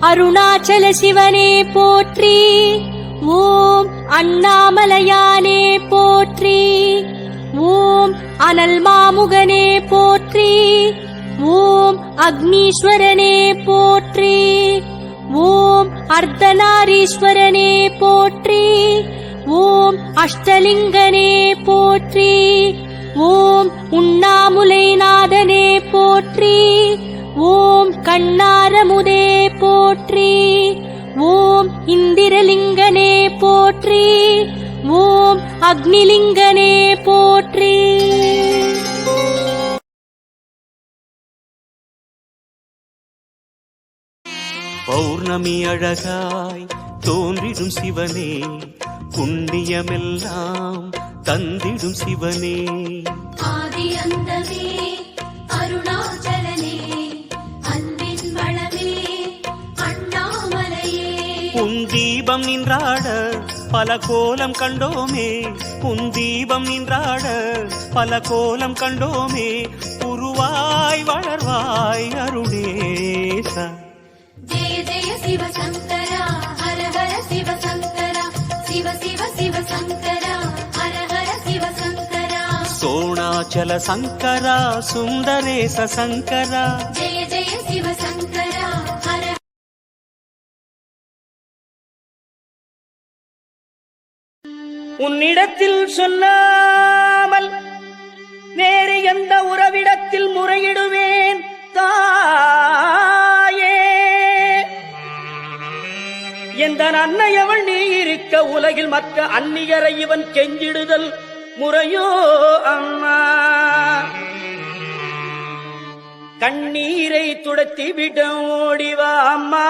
அருணாச்சல சிவனே போற்றி. ஓம் அண்ணாமலையானே போற்றி. ஓம் அனல் மாமுகனே போற்றி. ஓம் அக்னீஸ்வரனே போற்றி. ஓம் அர்த்தநாரீஸ்வரனே போற்றி. ஓம் அஷ்டலிங்கனே போற்றி. ஓம் உண்ணாமுலைநாதனே போற்றி. ஓம் கண்ணாரமுதே போற்றி. ஓம் இந்திரலிங்கனே போற்றி. ஓம் அக்னிலிங்கனே போற்றி. பௌர்ணமி அழகாய் தோன்றிடும் சிவனே, புண்ணியமெல்லாம் தந்திடும் சிவனே. ஆதி அந்தமே அருணாச்சலனே, அன்பின் வளமே அண்ணாமலையே. உன் தீபம் நின்றாட பல கோலம் கண்டோமே, உன் தீபம் நின்றாட பல கோலம் கண்டோமே. உருவாய் வளர்வாய் அருணேசா. ஜெய ஜெய சிவசங்கரா, ஹர ஹர சிவசங்கரா, சிவ சிவ சிவசங்கரா, ஹர ஹர சிவசங்கரா. சோணாச்சல சங்கரா, சுந்தரேச சங்கரா. ஜெய ஜெய சிவசங்கரா, ஹர. உன்னிடத்தில் சொல்லாமல் வேறு எந்த உறவிடத்தில் முறையிடுவேன் தாயே. எந்த அன்னையவள் நீ இருக்க உலகில் மற்ற அந்நியரை இவன் கெஞ்சிடுதல் முறையோ அம்மா. கண்ணீரை துடைத்து விட ஓடிவா அம்மா.